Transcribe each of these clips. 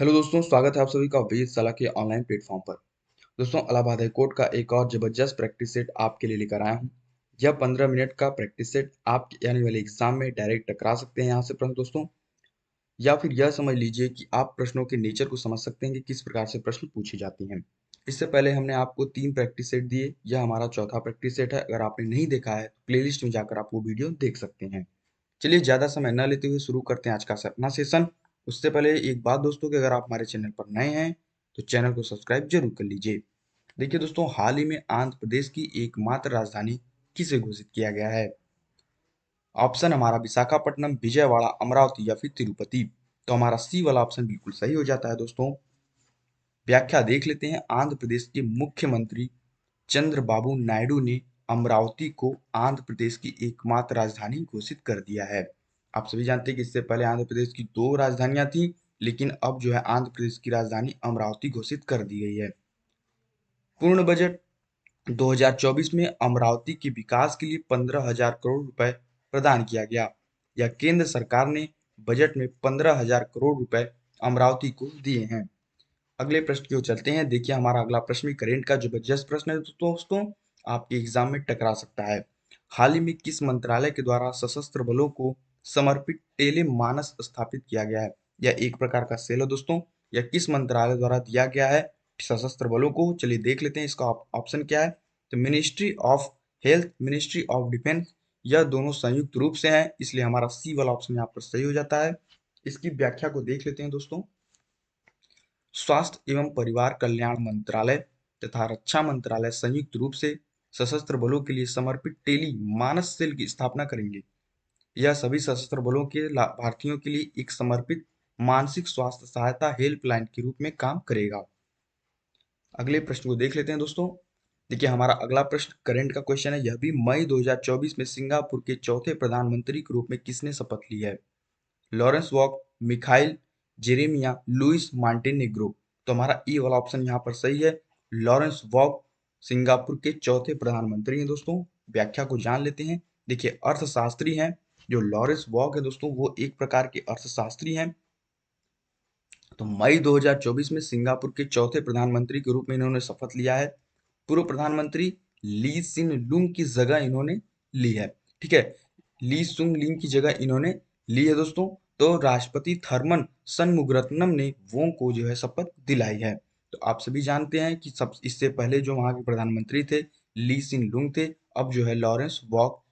Hello दोस्तों, स्वागत है आप सभी का वेद सलाह के ऑनलाइन प्लेटफॉर्म पर। दोस्तों, इलाहाबाद हाई कोर्ट का एक और जबरदस्त प्रैक्टिस सेट आपके लिए लेकर आया हूँ। यह 15 मिनट का प्रैक्टिस सेट आपके आने वाले एग्जाम में डायरेक्ट टकरा सकते हैं यहाँ से प्रश्न दोस्तों, या फिर यह समझ लीजिए कि आप प्रश्नों के नेचर को समझ सकते हैं कि किस प्रकार से प्रश्न पूछे जाते हैं। इससे पहले हमने आपको 3 प्रैक्टिस सेट दिए, यह हमारा चौथा प्रैक्टिस सेट है। अगर आपने नहीं देखा है तो प्लेलिस्ट में जाकर आप वो वीडियो देख सकते हैं। चलिए ज़्यादा समय न लेते हुए शुरू करते हैं आज का अपना सेशन। उससे पहले एक बात दोस्तों कि अगर आप हमारे चैनल पर नए हैं तो चैनल को सब्सक्राइब जरूर कर लीजिए। देखिए दोस्तों, हाल ही में आंध्र प्रदेश की एकमात्र राजधानी किसे घोषित किया गया है? ऑप्शन हमारा विशाखापट्टनम, विजयवाड़ा, अमरावती या फिर तिरुपति। तो हमारा सी वाला ऑप्शन बिल्कुल सही हो जाता है दोस्तों। व्याख्या देख लेते हैं। आंध्र प्रदेश के मुख्यमंत्री चंद्रबाबू नायडू ने अमरावती को आंध्र प्रदेश की एकमात्र राजधानी घोषित कर दिया है। आप सभी जानते हैं कि इससे पहले आंध्र प्रदेश की 2 राजधानियां थी, लेकिन अब जो है आंध्र प्रदेश की राजधानी अमरावती घोषित कर दी गई है। पूर्ण बजट 2024 में अमरावती के विकास के लिए 15,000 करोड़ रुपए प्रदान किया गया। या केंद्र सरकार ने बजट में 15,000 करोड़ रुपए अमरावती को दिए हैं। अगले प्रश्न की ओर चलते हैं। देखिए, हमारा अगला प्रश्न भी करेंट का जबरदस्त प्रश्न है दोस्तों, आपके एग्जाम में टकरा सकता है। हाल ही में किस मंत्रालय के द्वारा सशस्त्र बलों को समर्पित टेली मानस स्थापित किया गया है? यह एक प्रकार का सेल है दोस्तों। यह किस मंत्रालय द्वारा दिया गया है सशस्त्र बलों को? चलिए देख लेते हैं इसका ऑप्शन क्या है। तो ministry of health, ministry of defence, यह दोनों संयुक्त रूप से हैं, इसलिए हमारा सी वाला ऑप्शन यहाँ पर सही हो जाता है। इसकी व्याख्या को देख लेते हैं दोस्तों। स्वास्थ्य एवं परिवार कल्याण मंत्रालय तथा रक्षा मंत्रालय संयुक्त रूप से सशस्त्र बलों के लिए समर्पित टेली मानस सेल की स्थापना करेंगे। यह सभी सशस्त्र बलों के लाभार्थियों के लिए एक समर्पित मानसिक स्वास्थ्य सहायता हेल्पलाइन के रूप में काम करेगा। अगले प्रश्न को देख लेते हैं दोस्तों। देखिए, हमारा अगला प्रश्न करंट का क्वेश्चन है। यह भी मई 2024 में सिंगापुर के चौथे प्रधानमंत्री के रूप में किसने शपथ ली है? Lawrence walk, Mikhail Jeremiah, Louis Montenegro. तो हमारा ई वाला ऑप्शन यहाँ पर सही है। लॉरेंस वॉक सिंगापुर के चौथे प्रधानमंत्री हैं दोस्तों। व्याख्या को जान लेते हैं। देखिए, अर्थशास्त्री हैं जो लॉरेंस वॉक है दोस्तों, वो एक प्रकार के अर्थशास्त्री हैं। तो मई 2024 में सिंगापुर के चौथे प्रधानमंत्री के रूप में इन्होंने शपथ लिया है। पूर्व प्रधानमंत्री ली सिन लुंग की जगह इन्होंने ली है। ठीक है, ली सुंग लिंग की जगह इन्होंने ली है दोस्तों। तो राष्ट्रपति थर्मन शनमुगरत्नम ने वो को जो है शपथ दिलाई है। तो आप सभी जानते हैं कि सब इससे पहले जो वहां के प्रधानमंत्री थे ली सिन लुंग थे। अब जो है लॉरेंस वॉक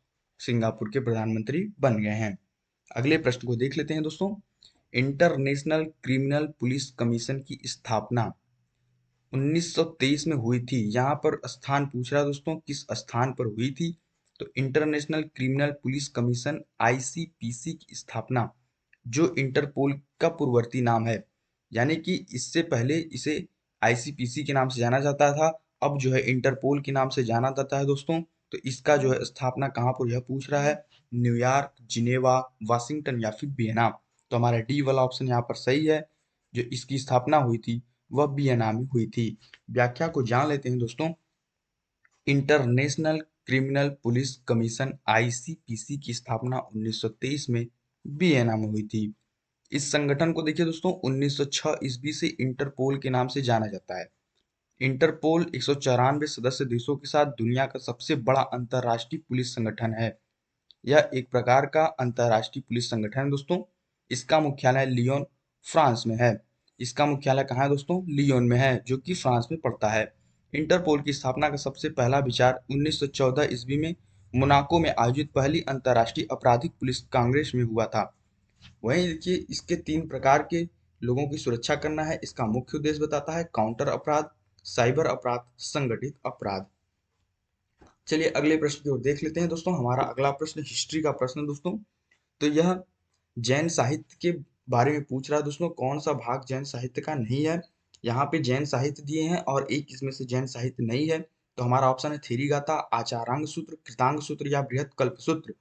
सिंगापुर के प्रधानमंत्री बन गए हैं। अगले प्रश्न को देख लेते हैं दोस्तों। इंटरनेशनल क्रिमिनल पुलिस कमीशन की स्थापना 1923 में हुई थी। यहाँ पर स्थान पूछ रहा है दोस्तों, किस स्थान पर हुई थी? तो international criminal police commission ICPC की स्थापना, जो इंटरपोल का पूर्ववर्ती नाम है, यानी कि इससे पहले इसे आईसीपीसी के नाम से जाना जाता था, अब जो है इंटरपोल के नाम से जाना जाता है दोस्तों। तो इसका जो है स्थापना कहाँ पर यह पूछ रहा है? न्यूयॉर्क, जिनेवा, वाशिंगटन या फिर वियना। तो हमारा डी वाला ऑप्शन यहाँ पर सही है। जो इसकी स्थापना हुई थी वह वियना में हुई थी। व्याख्या को जान लेते हैं दोस्तों। International criminal police commission ICPC की स्थापना 1923 में वियना में हुई थी। इस संगठन को देखिए दोस्तों, 1906 ईस्वी से इंटरपोल के नाम से जाना जाता है। इंटरपोल 194 सदस्य देशों के साथ दुनिया का सबसे बड़ा अंतर्राष्ट्रीय पुलिस संगठन है। यह एक प्रकार का अंतर्राष्ट्रीय पुलिस संगठन है दोस्तों। इसका मुख्यालय लियोन, फ्रांस में है। इसका मुख्यालय कहाँ है दोस्तों? लियोन में है, जो कि फ्रांस में पड़ता है। इंटरपोल की स्थापना का सबसे पहला विचार 1914 ईस्वी में मोनाको में आयोजित पहली अंतर्राष्ट्रीय आपराधिक पुलिस कांग्रेस में हुआ था। वहीं देखिए, इसके 3 प्रकार के लोगों की सुरक्षा करना है। इसका मुख्य उद्देश्य बताता है काउंटर अपराध, साइबर अपराध, संगठित अपराध। चलिए अगले प्रश्न की ओर देख लेते हैं दोस्तों। हमारा अगला प्रश्न हिस्ट्री का प्रश्न है दोस्तों। तो यह जैन साहित्य के बारे में पूछ रहा है दोस्तों। कौन सा भाग जैन साहित्य का नहीं है? यहाँ पे जैन साहित्य दिए हैं और एक इसमें से जैन साहित्य नहीं है। तो हमारा ऑप्शन है थेरी गाथा, आचारांग सूत्र, कृतांग सूत्र या बृहत कल्प सूत्र।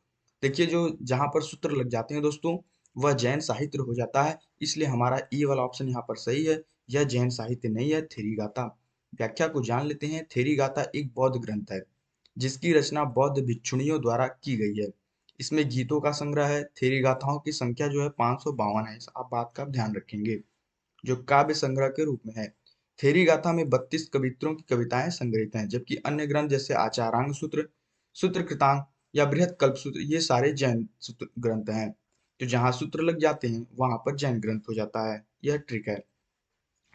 देखिए, जो जहाँ पर सूत्र लग जाते हैं दोस्तों वह जैन साहित्य हो जाता है, इसलिए हमारा ई वाला ऑप्शन यहाँ पर सही है। यह जैन साहित्य नहीं है, थेरी गाथा। व्याख्या को जान लेते हैं। थेरी गाथा एक बौद्ध ग्रंथ है जिसकी रचना बौद्ध भिक्षुणियों द्वारा की गई है। इसमें गीतों का संग्रह है। थेरी गाथाओं की संख्या जो है 552 है। आप बात का ध्यान रखेंगे। जो काव्य संग्रह के रूप में है। थेरी गाथा में 32 कवित्रों की कविताएं संग्रहित हैं, जबकि अन्य ग्रंथ जैसे आचारांग सूत्र, सूत्र कृतांग या बृहत कल्प सूत्र ये सारे जैन सूत्र ग्रंथ हैं। तो जहां सूत्र लग जाते हैं वहां पर जैन ग्रंथ हो जाता है। यह ट्रिक है।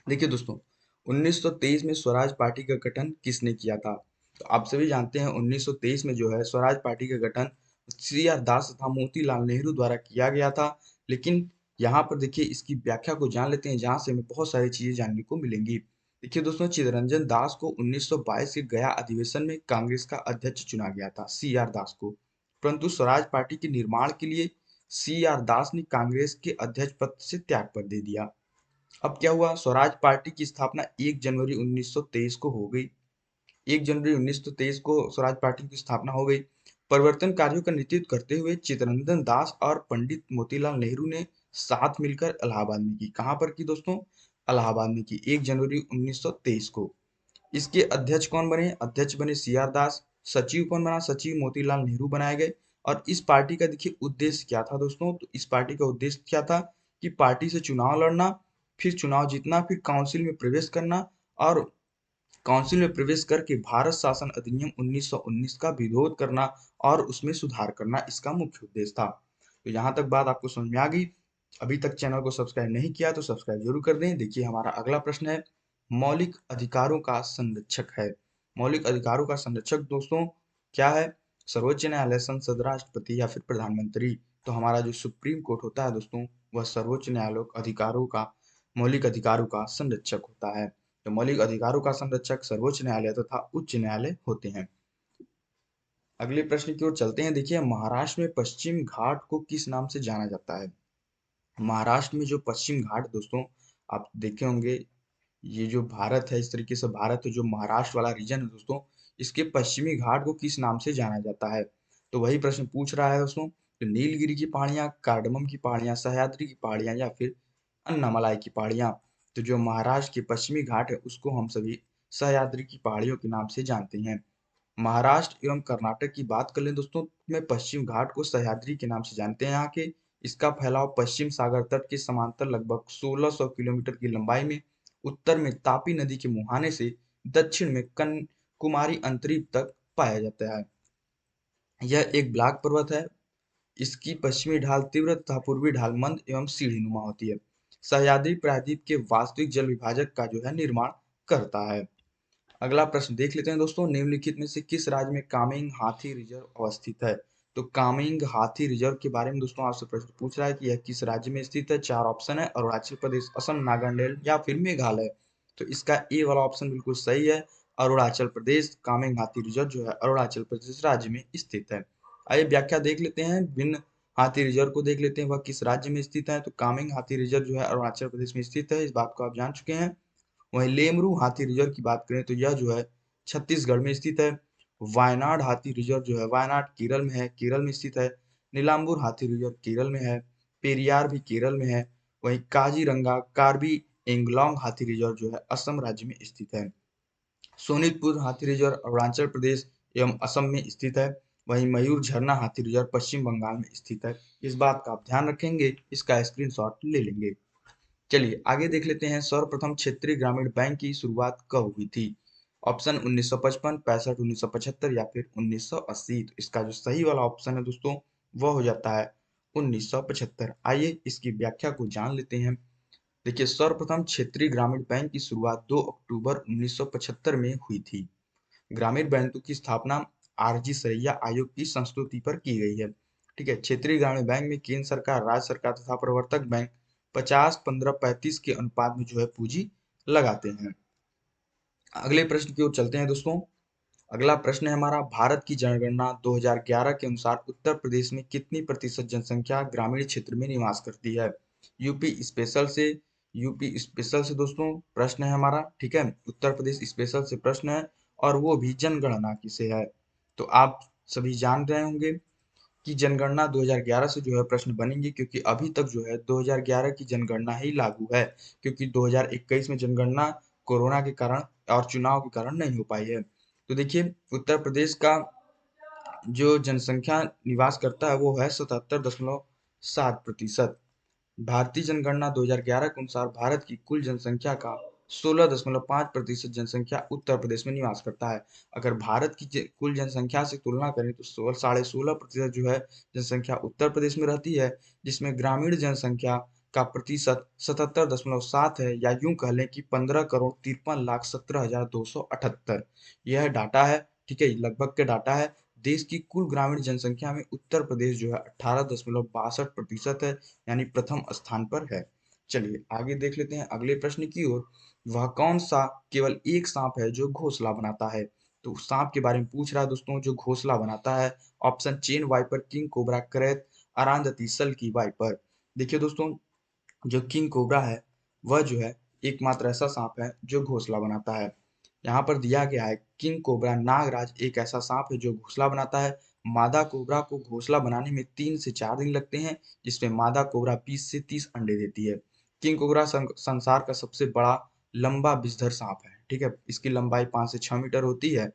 देखिए दोस्तों, 1923 में स्वराज पार्टी का गठन किसने किया था? तो आप सभी जानते हैं 1923 में जो है स्वराज पार्टी का गठन सी आर दास तथा मोतीलाल नेहरू द्वारा किया गया था। लेकिन यहाँ पर देखिए इसकी व्याख्या को जान लेते हैं, जहाँ से हमें बहुत सारी चीजें जानने को मिलेंगी। देखिए दोस्तों, चित्तरंजन दास को 1922 के गया अधिवेशन में कांग्रेस का अध्यक्ष चुना गया था, सी आर दास को। परंतु स्वराज पार्टी के निर्माण के लिए सी आर दास ने कांग्रेस के अध्यक्ष पद से त्याग पर दे दिया। अब क्या हुआ, स्वराज पार्टी की स्थापना 1 जनवरी 1923 को हो गई। 1 जनवरी 1923 को स्वराज पार्टी की स्थापना हो गई। परिवर्तन कार्यों का नेतृत्व करते हुए चित्तरंजन दास और पंडित मोतीलाल नेहरू ने साथ मिलकर इलाहाबाद में की। कहां पर की दोस्तों? इलाहाबाद में की, 1 जनवरी 1923 को। इसके अध्यक्ष कौन बने? अध्यक्ष बने सी आर दास। सचिव कौन बना? सचिव मोतीलाल नेहरू बनाए गए। और इस पार्टी का देखिए उद्देश्य क्या था दोस्तों? तो इस पार्टी का उद्देश्य क्या था कि पार्टी से चुनाव लड़ना, फिर चुनाव जीतना, फिर काउंसिल में प्रवेश करना और काउंसिल में प्रवेश करके भारत शासन अधिनियम 1919 का विरोध करना और उसमें सुधार करना इसका मुख्य उद्देश्य था। तो यहाँ तक बात आपको समझ में आ गई। अभी तक चैनल को सब्सक्राइब नहीं किया तो सब्सक्राइब जरूर कर दें। देखिए हमारा अगला प्रश्न है, मौलिक अधिकारों का संरक्षक है। मौलिक अधिकारों का संरक्षक दोस्तों क्या है? सर्वोच्च न्यायालय, संसद, राष्ट्रपति या फिर प्रधानमंत्री। तो हमारा जो सुप्रीम कोर्ट होता है दोस्तों, वह सर्वोच्च न्यायालय अधिकारों का, मौलिक अधिकारों का संरक्षक होता है। तो मौलिक अधिकारों का संरक्षक सर्वोच्च न्यायालय तथा उच्च न्यायालय होते हैं। अगले प्रश्न की ओर चलते हैं। देखिए, महाराष्ट्र में पश्चिम घाट को किस नाम से जाना जाता है? महाराष्ट्र में जो पश्चिम घाट दोस्तों, आप देखे होंगे, ये जो भारत है, इस तरीके से भारत है, जो महाराष्ट्र वाला रीजन है दोस्तों, इसके पश्चिमी घाट को किस नाम से जाना जाता है? तो वही प्रश्न पूछ रहा है दोस्तों। तो नीलगिरी की पहाड़ियां, कार्डमम की पहाड़ियां, सह्याद्री की पहाड़ियां या फिर अन्नामलाई की पहाड़ियां। तो जो महाराष्ट्र के पश्चिमी घाट है उसको हम सभी सह्याद्री की पहाड़ियों के नाम से जानते हैं। महाराष्ट्र एवं कर्नाटक की बात कर लें दोस्तों, में पश्चिम घाट को सह्याद्री के नाम से जानते हैं। यहाँ के इसका फैलाव पश्चिम सागर तट के समांतर लगभग 1600 किलोमीटर की लंबाई में, उत्तर में तापी नदी के मुहाने से दक्षिण में कन्याकुमारी अंतरीप तक पाया जाता है। यह एक ब्लॉक पर्वत है। इसकी पश्चिमी ढाल तीव्र तथा पूर्वी ढाल मंद एवं सीढ़ीनुमा होती है। सह्याद्री प्रायद्वीप के वास्तविक जल विभाजक का जो है निर्माण करता है। अगला प्रश्न देख लेते हैं दोस्तों, निम्नलिखित में से किस राज्य में कामेंग हाथी रिजर्व अवस्थित है? तो कामेंग हाथी रिजर्व के बारे में दोस्तों आपसे प्रश्न पूछ रहा है कि यह किस राज्य में स्थित है। चार ऑप्शन है, अरुणाचल प्रदेश, असम, नागालैंड या फिर मेघालय। तो इसका ए वाला ऑप्शन बिल्कुल सही है, अरुणाचल प्रदेश। कामेंग हाथी रिजर्व जो है अरुणाचल प्रदेश राज्य में स्थित है। आइए व्याख्या देख लेते हैं, भिन्न हाथी रिजर्व को देख लेते हैं, वह किस राज्य में स्थित है। तो कामेंग हाथी रिजर्व जो है अरुणाचल प्रदेश में स्थित है, इस बात को आप जान चुके हैं। वहीं लेमरू हाथी रिजर्व की बात करें तो यह जो है छत्तीसगढ़ में स्थित है। वायनाड हाथी रिजर्व जो है वायनाड केरल में है, केरल में स्थित है। नीलांबूर हाथी रिजर्व केरल में है। पेरियार भी केरल में है। वहीं काजीरंगा कार्बी एंगलोंग हाथी रिजर्व जो है असम राज्य में स्थित है। सोनितपुर हाथी रिजर्व अरुणाचल प्रदेश एवं असम में स्थित है। वहीं मयूर झरना हाथी रिजर्व पश्चिम बंगाल में स्थित है। इस बात का आप ध्यान रखेंगे, इसका स्क्रीनशॉट ले लेंगे। चलिए आगे देख लेते हैं, सर्वप्रथम क्षेत्रीय ग्रामीण बैंक की शुरुआत कब हुई थी? ऑप्शन 1955, 65, 1975 या फिर 1980। तो इसका जो सही वाला ऑप्शन है दोस्तों, वह हो जाता है 1975। आइए इसकी व्याख्या को जान लेते हैं। देखिए, सर्वप्रथम क्षेत्रीय ग्रामीण बैंक की शुरुआत 2 अक्टूबर 1975 में हुई थी। ग्रामीण बैंकों की स्थापना आरजी सरैया आयोग की संस्तुति पर की गई है। ठीक है, क्षेत्रीय ग्रामीण बैंक में केंद्र सरकार, राज्य सरकार तथा प्रवर्तक बैंक 50-15-35 के अनुपात में जो है पूंजी लगाते हैं। अगले प्रश्न की ओर चलते हैं दोस्तों। अगला प्रश्न है हमारा, भारत की जनगणना 2011 के अनुसार उत्तर प्रदेश में कितनी प्रतिशत जनसंख्या ग्रामीण क्षेत्र में निवास करती है? यूपी स्पेशल से यूपी स्पेशल से दोस्तों प्रश्न है हमारा। ठीक है, उत्तर प्रदेश स्पेशल से प्रश्न है और वो भी जनगणना की से है। तो आप सभी जान रहे होंगे कि जनगणना 2011 से जो है प्रश्न बनेंगे, क्योंकि अभी तक जो है 2011 की जनगणना ही लागू है, क्योंकि 2021 में जनगणना कोरोना के कारण और चुनाव के कारण नहीं हो पाई है। तो देखिए, उत्तर प्रदेश का जो जनसंख्या निवास करता है वो है 77.7%। भारतीय जनगणना 2011 के अनुसार भारत की कुल जनसंख्या का 16.5% जनसंख्या उत्तर प्रदेश में निवास करता है। अगर भारत की कुल जनसंख्या से तुलना करें तो 16.5% जो है जनसंख्या उत्तर प्रदेश में रहती है, जिसमें ग्रामीण जनसंख्या का प्रतिशत 77.7 है, या यूं कह लें कि 15,53,17,278। यह डाटा है, ठीक है, लगभग के डाटा है। देश की कुल ग्रामीण जनसंख्या में उत्तर प्रदेश जो है 18.62% है, यानी प्रथम स्थान पर है। चलिए आगे देख लेते हैं अगले प्रश्न की ओर। वह कौन सा केवल एक सांप है जो घोंसला बनाता है? तो सांप के बारे में पूछ रहा है दोस्तों, जो घोंसला बनाता है। Option chain viper, king cobra, करैत, अरांधती, सल्की वाइपर। देखिए दोस्तों, जो किंग कोबरा है वह जो है एकमात्र ऐसा सांप है जो घोंसला बनाता है। यहाँ पर दिया गया है किंग कोबरा नागराज एक ऐसा सांप है जो घोंसला बनाता है। मादा कोबरा को घोंसला बनाने में 3 से 4 दिन लगते हैं, जिसमें मादा कोबरा 20 से 30 अंडे देती है। किंग कोबरा संसार का सबसे बड़ा लंबा विषधर सांप है, ठीक है। इसकी लंबाई 5 से 6 मीटर होती है।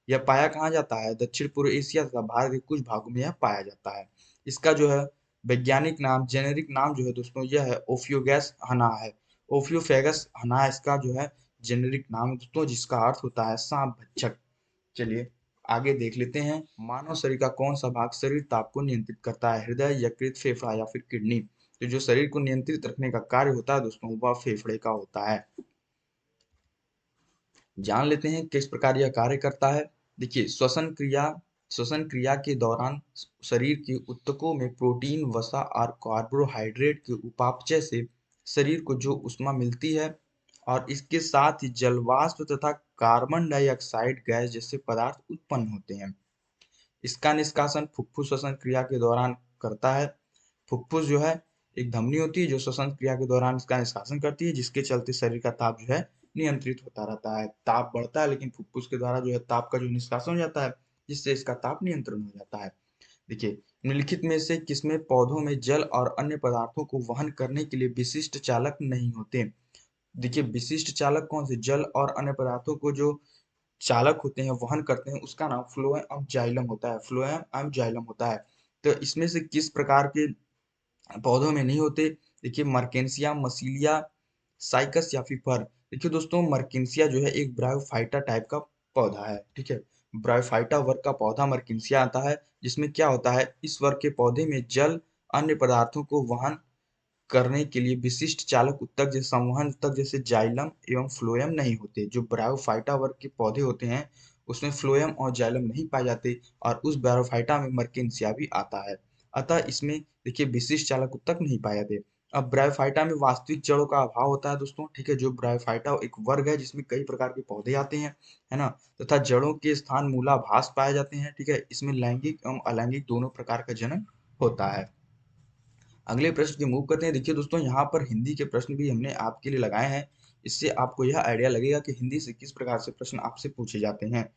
यह पाया कहाँ जाता है? दक्षिण पूर्व एशिया तथा भारत के कुछ भागों में यह पाया जाता है। इसका जो है वैज्ञानिक नाम, जेनेरिक नाम जो है दोस्तों, यह है ओफियोगैस हना है। ओफियोफेगस हना इसका जो है जेनेरिक नाम है दोस्तों, जिसका अर्थ होता है सांप भक्षक। चलिए आगे देख लेते हैं। मानव शरीर का कौन सा भाग शरीर ताप को नियंत्रित करता है? हृदय, यकृत, फेफड़ा या फिर किडनी? तो जो शरीर को नियंत्रित रखने का कार्य होता है दोस्तों, वह फेफड़े का होता है। जान लेते हैं किस प्रकार यह कार्य करता है। देखिए, श्वसन क्रिया के दौरान शरीर के ऊतकों में प्रोटीन, वसा और कार्बोहाइड्रेट के उपापचय से शरीर को जो ऊष्मा मिलती है, और इसके साथ ही जलवाष्प तथा कार्बन डाइऑक्साइड गैस जैसे पदार्थ उत्पन्न होते हैं। इसका निष्कासन फुफ्फुस श्वसन क्रिया के दौरान करता है। फुफ्फुस जो है एक धमनी होती है जो श्वसन क्रिया के दौरान इसका निष्कासन करती है, जिसके चलते शरीर का ताप जो है नियंत्रित होता रहता है। ताप बढ़ता है, लेकिन फुफ्फुस के द्वारा जो है ताप का जो निष्कासन हो जाता है, जिससे इसका ताप नियंत्रण हो जाता है। देखिए, निम्नलिखित में से किसमें पौधों में जल और अन्य पदार्थों को वहन करने के लिए विशिष्ट चालक नहीं होते? देखिए, विशिष्ट चालक कौन से? जल और अन्य पदार्थों को जो चालक होते हैं, वहन करते हैं, उसका नाम फ्लोएम जाइलम होता है। फ्लोएम जाइलम होता है। तो इसमें से किस प्रकार के पौधों में नहीं होते? देखिए, मर्केंसिया, मसीलिया, साइकस या फिर फर। देखिए दोस्तों, मर्केंसिया जो है एक ब्रायोफाइटा टाइप का पौधा है, ठीक है। ब्रायोफाइटा वर्ग का पौधा मर्केंसिया आता है, जिसमें क्या होता है, इस वर्ग के पौधे में जल, अन्य पदार्थों को वहन करने के लिए विशिष्ट चालक उत्तक जैसे संवहन उत्तक जैसे जाइलम एवं फ्लोएम नहीं होते। जो ब्रायोफाइटा वर्ग के पौधे होते हैं, उसमें फ्लोएम और जाइलम नहीं पाए जाते, और उस ब्रायोफाइटा में मर्केंसिया भी आता है। अतः इसमें देखिए विशिष्ट चालक उत्तक नहीं पाए जाते। अब ब्रायोफाइटा में वास्तविक जड़ों का अभाव होता है दोस्तों, ठीक है। जो ब्रायोफाइटा एक वर्ग है जिसमें कई प्रकार के पौधे आते हैं, है ना, तथा जड़ों के स्थान मूलाभास पाए जाते हैं, ठीक है। इसमें लैंगिक एवं अलैंगिक दोनों प्रकार का जनन होता है। अगले प्रश्न की मूव करते हैं। देखिए दोस्तों, यहाँ पर हिंदी के प्रश्न भी हमने आपके लिए लगाए हैं। इससे आपको यह आइडिया लगेगा कि हिंदी से किस प्रकार से प्रश्न आपसे पूछे जाते हैं।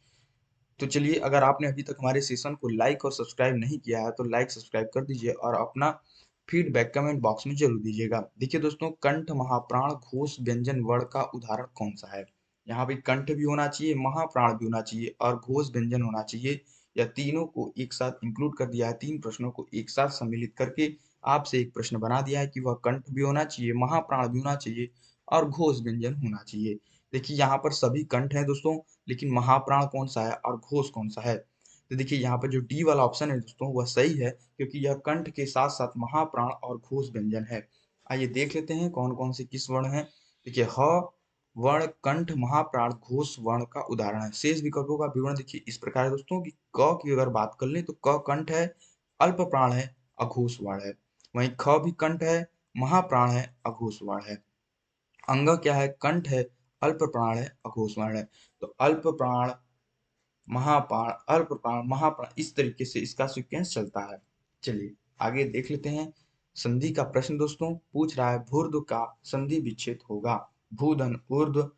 तो चलिए, अगर आपने अभी तक हमारे सेशन को लाइक और सब्सक्राइब नहीं किया है तो लाइक सब्सक्राइब कर दीजिए, और अपना फीडबैक कमेंट बॉक्स में जरूर दीजिएगा। देखिए दोस्तों, कंठ, महाप्राण, घोष, व्यंजन, वर्ण का उदाहरण कौन सा है? यहाँ पे कंठ भी होना चाहिए, महाप्राण भी होना चाहिए और घोष व्यंजन होना चाहिए। या तीनों को एक साथ इंक्लूड कर दिया है, तीन प्रश्नों को एक साथ सम्मिलित करके आपसे एक प्रश्न बना दिया है कि वह कंठ भी होना चाहिए, महाप्राण भी होना चाहिए और घोष व्यंजन होना चाहिए। देखिए, यहाँ पर सभी कंठ हैं दोस्तों, लेकिन महाप्राण कौन सा है और घोष कौन सा है? तो देखिए, यहाँ पर जो डी वाला ऑप्शन है दोस्तों, वह सही है, क्योंकि यह कंठ के साथ साथ महाप्राण और घोष व्यंजन है। आइए देख लेते हैं कौन कौन से किस वर्ण है। देखिए, ह वर्ण, कंठ, महाप्राण, घोष वर्ण का उदाहरण है। शेष विकल्पों का विवरण देखिए इस प्रकार है दोस्तों कि क की अगर बात कर लें तो क कंठ है, अल्प प्राण है, अघोष वर्ण है। वहीं ख भी कंठ है, महाप्राण है, अघोष वर्ण है। अंग क्या है? कंठ है, अल्प प्राण है, अघोष वर्ण है। तो अल्प प्राण, महाप्राण, अल्प प्राण, महाप्राण, इस तरीके से इसका सीक्वेंस चलता है। चलिए आगे देख लेते हैं। संधि का प्रश्न दोस्तों पूछ रहा है, भूर्ध्व का संधि विच्छेद होगा। भूधन, ऊर्ध्व,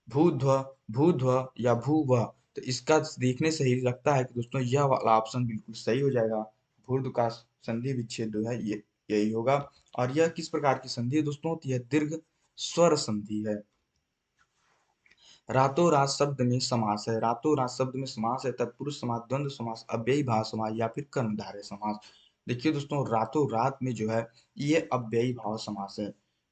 भूध्व, भूध्व या भूव। तो इसका देखने से ही लगता है कि दोस्तों यह वाला ऑप्शन बिल्कुल सही हो जाएगा। भूर्ध्व का संधि विच्छेद जो है ये यही होगा। और यह किस प्रकार की संधि है दोस्तों? तो यह दीर्घ स्वर संधि है। रातों रात शब्द में समास है। रातों रात शब्द में समास है तत्पुरुष समास, द्वंद्व समास, अव्ययी भाव समास या फिर कर्मधारय समास। देखिए दोस्तों, रातों रात में जो है ये अव्ययी भाव समास है।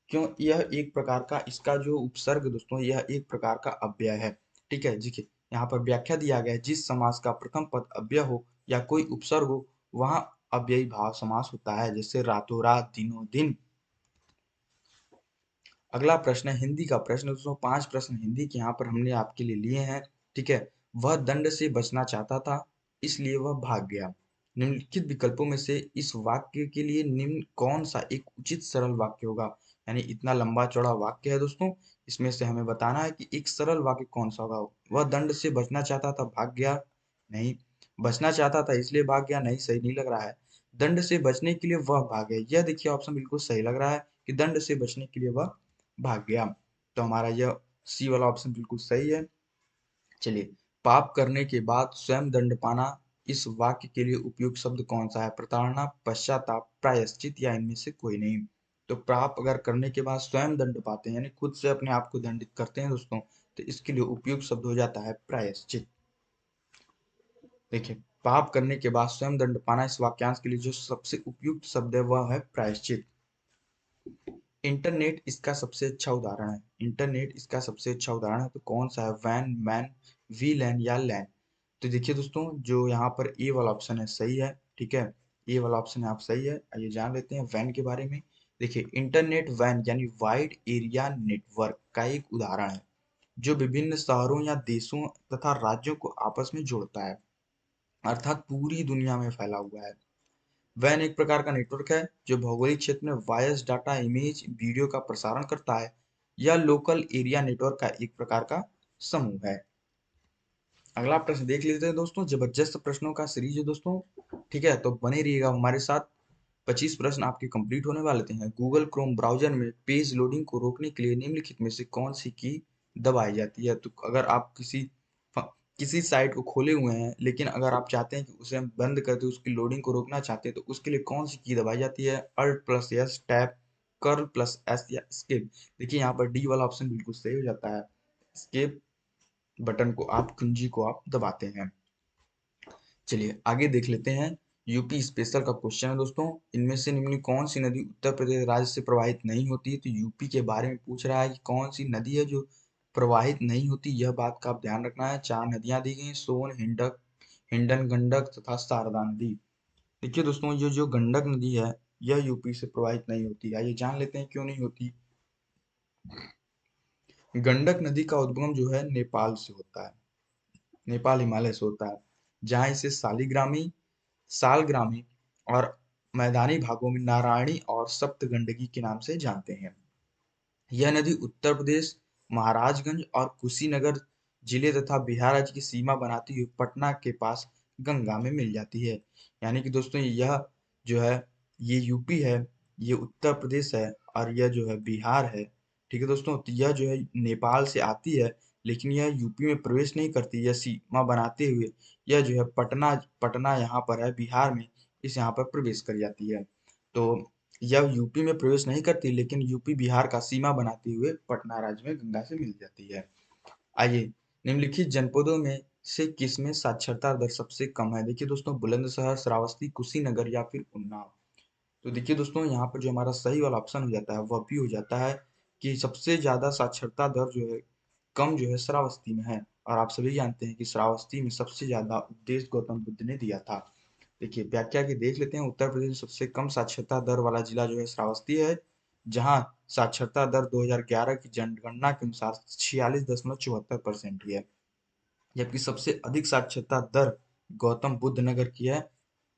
क्यों? यह एक प्रकार का, इसका जो उपसर्ग दोस्तों, यह एक प्रकार का अव्यय है। ठीक है, देखिए यहाँ पर व्याख्या दिया गया है, जिस समास का प्रथम पद अव्यय हो या कोई उपसर्ग हो वहां अव्ययी भाव समास होता है, जैसे रातों रात, दिनों दिन। अगला प्रश्न है हिंदी का प्रश्न दोस्तों। 5 प्रश्न हिंदी के यहाँ पर हमने आपके लिए लिए हैं। ठीक है, वह दंड से बचना चाहता था, इसलिए वह भाग गया। निम्नलिखित विकल्पों में से इस वाक्य के लिए निम्न कौन सा एक उचित सरल वाक्य होगा? यानी इतना लंबा चौड़ा वाक्य है दोस्तों, इसमें से हमें बताना है कि एक सरल वाक्य कौन सा होगा। वह दंड से बचना चाहता था, भाग गया, नहीं। बचना चाहता था इसलिए भाग गया, नहीं, सही नहीं लग रहा है। दंड से बचने के लिए वह भाग गया, यह देखिए ऑप्शन बिल्कुल सही लग रहा है कि दंड से बचने के लिए वह भाग गया। तो हमारा यह सी वाला ऑप्शन बिल्कुल सही है। चलिए, पाप करने के बाद स्वयं दंड पाना, इस वाक्य के लिए उपयुक्त शब्द कौन सा है? प्रताड़ना, पश्चाताप, प्रायश्चित या इनमें से कोई नहीं। तो पाप अगर करने के बाद स्वयं दंड पाते हैं, यानी खुद से अपने आप को दंडित करते हैं दोस्तों, तो इसके लिए उपयुक्त शब्द हो जाता है प्रायश्चित। देखिए, पाप करने के बाद स्वयं दंड पाना, इस वाक्यांश के लिए जो सबसे उपयुक्त शब्द है वह है प्रायश्चित। इंटरनेट इसका सबसे अच्छा उदाहरण है। इंटरनेट इसका सबसे अच्छा उदाहरण है, तो कौन सा है? वैन, मैन, वी लैन या लैन? तो देखिए दोस्तों, जो यहाँ पर ए वाला ऑप्शन है सही है। ठीक है, ए वाला ऑप्शन है आप सही है। आइए जान लेते हैं वैन के बारे में। देखिए, इंटरनेट वैन यानी वाइड एरिया नेटवर्क का एक उदाहरण है, जो विभिन्न शहरों या देशों तथा राज्यों को आपस में जोड़ता है, अर्थात पूरी दुनिया में फैला हुआ है। वैन एक प्रकार का नेटवर्क है जो भौगोलिक क्षेत्र में वॉयस डाटा, इमेज, वीडियो का प्रसारण करता है। यह लोकल एरिया नेटवर्क का एक प्रकार का समूह है। अगला प्रश्न देख लेते हैं दोस्तों, जबरदस्त प्रश्नों का सीरीज है दोस्तों। ठीक है, तो बने रहिएगा हमारे साथ। 25 प्रश्न आपके कंप्लीट होने वाले हैं। गूगल क्रोम ब्राउजर में पेज लोडिंग को रोकने के लिए निम्नलिखित में से कौन सी की दबाई जाती है? तो अगर आप किसी साइट को खोले हुए हैं, लेकिन अगर आप चाहते हैं कि उसे हम बंद कर दें, उसकी लोडिंग को रोकना चाहते हैं, तो उसके लिए कौन सी की दबाई जाती है? Alt plus S, tab, Ctrl plus S या स्केप? देखिए यहाँ पर डी वाला ऑप्शन बिल्कुल सही हो जाता है। स्केप बटन को आप, कुंजी को आप दबाते हैं। चलिए आगे देख लेते हैं। यूपी स्पेशल का क्वेश्चन है दोस्तों। इनमें से निम्न कौन सी नदी उत्तर प्रदेश राज्य से प्रवाहित नहीं होती? तो यूपी के बारे में पूछ रहा है कि कौन सी नदी है जो प्रवाहित नहीं होती। यह बात का आप ध्यान रखना है। 4 नदियां दी गई हैं, सोन, हिंडक, हिंडन, गंडक तथा शारदा नदी। देखिए दोस्तों, ये जो गंडक नदी है यह यूपी से प्रवाहित नहीं होती। आइए जान लेते हैं क्यों नहीं होती। गंडक नदी का उद्गम जो है नेपाल से होता है, नेपाल हिमालय से होता है, जहाँ इसे शालिग्रामी, सालग्रामी और मैदानी भागों में नारायणी और सप्तगंडकी के नाम से जानते हैं। यह नदी उत्तर प्रदेश, महाराजगंज और कुशीनगर जिले तथा बिहार राज्य की सीमा बनाती हुई पटना के पास गंगा में मिल जाती है। यानी कि दोस्तों, यह जो है ये यूपी है, ये उत्तर प्रदेश है और यह जो है बिहार है। ठीक है दोस्तों, तो यह जो है नेपाल से आती है, लेकिन यह यूपी में प्रवेश नहीं करती। यह सीमा बनाते हुए यह जो है पटना पटना यहाँ पर है बिहार में, इस यहाँ पर प्रवेश कर जाती है। तो यह यूपी में प्रवेश नहीं करती, लेकिन यूपी बिहार का सीमा बनाते हुए पटना राज्य में गंगा से मिल जाती है। आइए, निम्नलिखित जनपदों में से किसमें साक्षरता दर सबसे कम है? देखिए दोस्तों, बुलंदशहर, श्रावस्ती, कुशीनगर या फिर उन्नाव? तो देखिए दोस्तों, यहाँ पर जो हमारा सही वाला ऑप्शन हो जाता है वह भी हो जाता है कि सबसे ज्यादा साक्षरता दर जो है कम जो है श्रावस्ती में है। और आप सभी जानते हैं कि श्रावस्ती में सबसे ज्यादा उपदेश गौतम बुद्ध ने दिया था। देखिए व्याख्या की देख लेते हैं। उत्तर प्रदेश में सबसे कम साक्षरता दर वाला जिला जो है श्रावस्ती है, जहां साक्षरता दर 2011 की जनगणना के अनुसार 46.74% की है। जबकि सबसे अधिक साक्षरता दर गौतम बुद्ध नगर की है,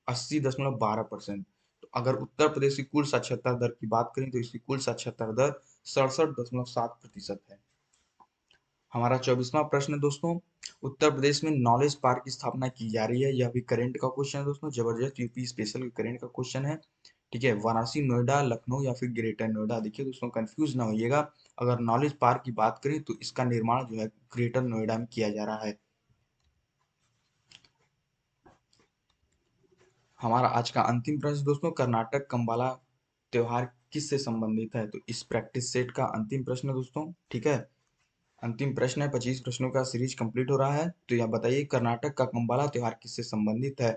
80.12%। तो अगर उत्तर प्रदेश की कुल साक्षरता दर की बात करें तो इसकी कुल साक्षरता दर 67.7% है। हमारा 24वां प्रश्न है दोस्तों। उत्तर प्रदेश में नॉलेज पार्क की स्थापना की जा रही है। यह भी करंट का क्वेश्चन है दोस्तों, जबरदस्त यूपी स्पेशल करंट का क्वेश्चन है। ठीक है, वाराणसी, नोएडा, लखनऊ या फिर ग्रेटर नोएडा? देखिए दोस्तों, कंफ्यूज ना होइएगा। अगर नॉलेज पार्क की बात करें तो इसका निर्माण जो है ग्रेटर नोएडा में किया जा रहा है। हमारा आज का अंतिम प्रश्न दोस्तों, कर्नाटक कंबाला त्योहार किससे संबंधित है? तो इस प्रैक्टिस सेट का अंतिम प्रश्न है दोस्तों। ठीक है, अंतिम प्रश्न है। 25 प्रश्नों का सीरीज कंप्लीट हो रहा है। तो यह बताइए, कर्नाटक का कंबाला त्योहार किससे संबंधित है?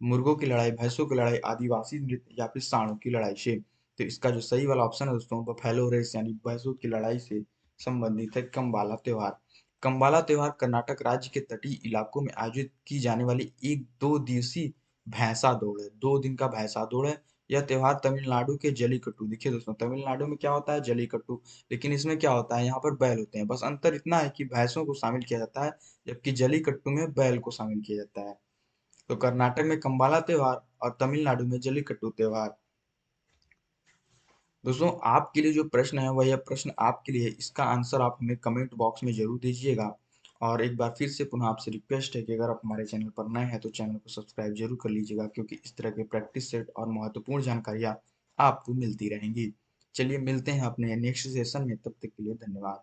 मुर्गों की लड़ाई, भैंसों की लड़ाई, आदिवासी नृत्य या फिर सांडों की लड़ाई से? तो इसका जो सही वाला ऑप्शन है दोस्तों, बफेलो रेस यानी भैंसों की लड़ाई से संबंधित है कंबाला त्योहार। कंबाला त्योहार कर्नाटक राज्य के तटीय इलाकों में आयोजित की जाने वाली एक 2 दिवसीय भैंसा दौड़ है। 2 दिन का भैंसा दौड़ है। यह त्योहार तमिलनाडु के जलीकट्टू, देखिए दोस्तों, तमिलनाडु में क्या होता है, जलीकट्टू, लेकिन इसमें क्या होता है, यहाँ पर बैल होते हैं। बस अंतर इतना है कि भैंसों को शामिल किया जाता है, जबकि जलीकट्टू में बैल को शामिल किया जाता है। तो कर्नाटक में कंबाला त्योहार और तमिलनाडु में जल्लीकट्टू त्योहार। दोस्तों, आपके लिए जो प्रश्न है वह यह प्रश्न आपके लिए है। इसका आंसर आप हमें कमेंट बॉक्स में जरूर दीजिएगा। और एक बार फिर से पुनः आपसे रिक्वेस्ट है कि अगर आप हमारे चैनल पर नए हैं तो चैनल को सब्सक्राइब जरूर कर लीजिएगा, क्योंकि इस तरह के प्रैक्टिस सेट और महत्वपूर्ण जानकारियाँ आपको मिलती रहेंगी। चलिए मिलते हैं अपने नेक्स्ट सेशन में, तब तक के लिए धन्यवाद।